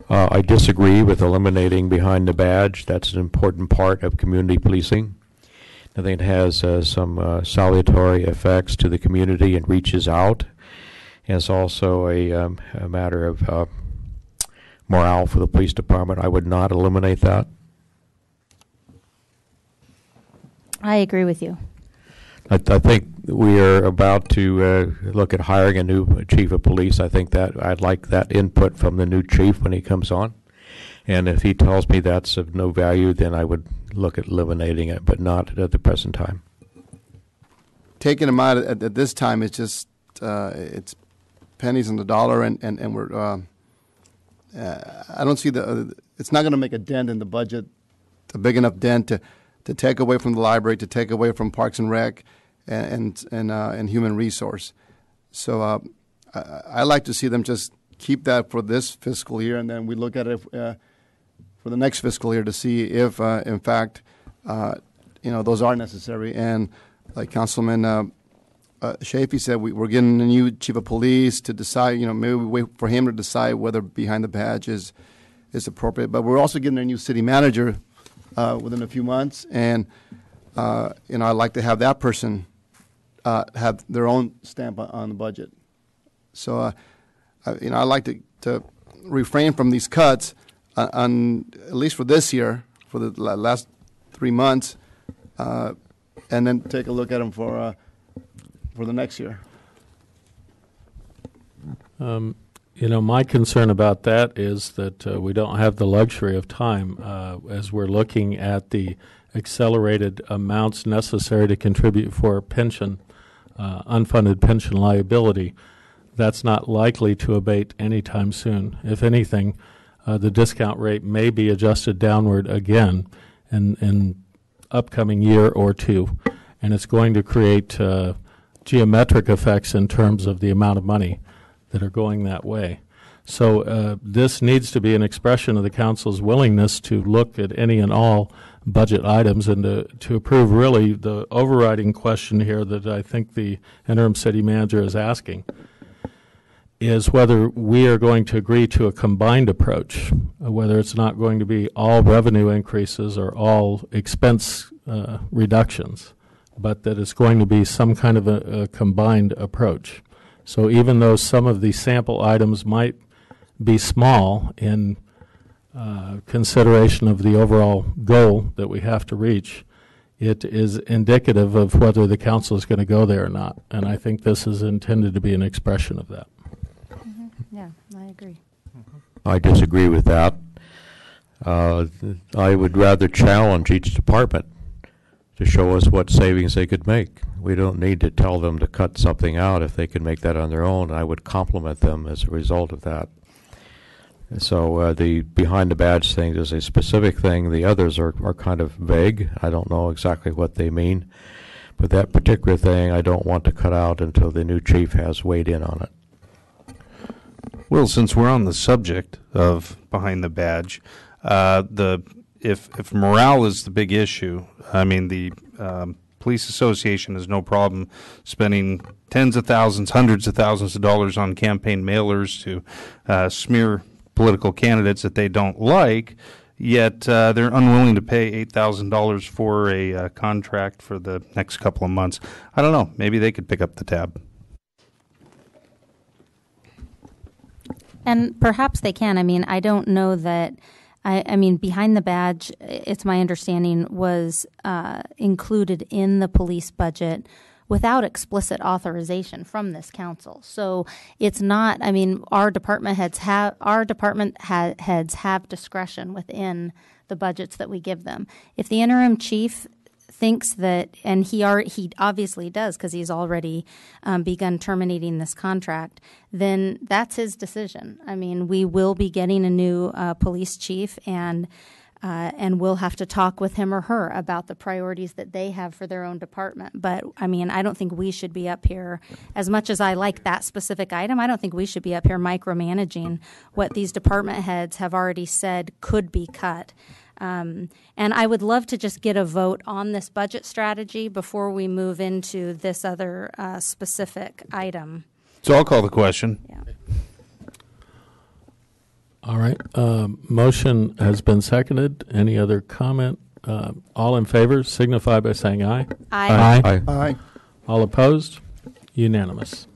I disagree with eliminating behind the badge. That's an important part of community policing. I think it has some salutary effects to the community and reaches out. And it's also a matter of morale for the police department. I would not eliminate that. I agree with you. I think we are about to look at hiring a new chief of police. I think that I'd like that input from the new chief when he comes on. And if he tells me that's of no value, then I would look at eliminating it, but not at the present time. Taking them out at this time is just it's pennies on the dollar, and we're I don't see it's not going to make a dent in the budget, a big enough dent to take away from the library, to take away from Parks and Rec, and human resource. So I like to see them just keep that for this fiscal year, and then we look at it for the next fiscal year to see if, in fact, those are necessary. And like Councilman Chafee said, we're getting a new chief of police to decide. Maybe we wait for him to decide whether behind the badge is appropriate. But we're also getting a new city manager within a few months, and I'd like to have that person have their own stamp on the budget. So, I'd like to refrain from these cuts, on at least for this year, for the last 3 months, and then take a look at them for the next year. My concern about that is that we don't have the luxury of time as we're looking at the accelerated amounts necessary to contribute for pension, unfunded pension liability. That's not likely to abate anytime soon. If anything, the discount rate may be adjusted downward again in upcoming year or two, and it's going to create geometric effects in terms of the amount of money that are going that way. So this needs to be an expression of the council's willingness to look at any and all budget items and to approve really the overriding question here that I think the interim city manager is asking, is whether we are going to agree to a combined approach, whether it's not going to be all revenue increases or all expense reductions, but that it's going to be some kind of a combined approach. So even though some of the sample items might be small in consideration of the overall goal that we have to reach, it is indicative of whether the council is going to go there or not. And I think this is intended to be an expression of that. Mm-hmm. Yeah, I agree. I disagree with that. I would rather challenge each department to show us what savings they could make. We don't need to tell them to cut something out if they can make that on their own. I would compliment them as a result of that. So the behind the badge thing is a specific thing. The others are kind of vague. I don't know exactly what they mean. But that particular thing I don't want to cut out until the new chief has weighed in on it. Well, since we're on the subject of behind the badge, if morale is the big issue, I mean, the Police Association has no problem spending tens of thousands, hundreds of thousands of dollars on campaign mailers to smear political candidates that they don't like, yet they're unwilling to pay $8,000 for a contract for the next couple of months. I don't know. Maybe they could pick up the tab. And perhaps they can. I mean, I don't know that. I mean, behind the badge, it's my understanding, was included in the police budget without explicit authorization from this council. So it's not. I mean, our department heads have discretion within the budgets that we give them. If the interim chief thinks that, and he obviously does because he's already begun terminating this contract, then that's his decision. I mean, we will be getting a new police chief, and we'll have to talk with him or her about the priorities that they have for their own department. But, I mean, I don't think we should be up here, as much as I like that specific item, I don't think we should be up here micromanaging what these department heads have already said could be cut. And I would love to just get a vote on this budget strategy before we move into this other specific item. So I'll call the question. All right. right. Motion has been seconded. Any other comment? All in favor signify by saying aye. Aye. Aye. Aye. All opposed? Unanimous.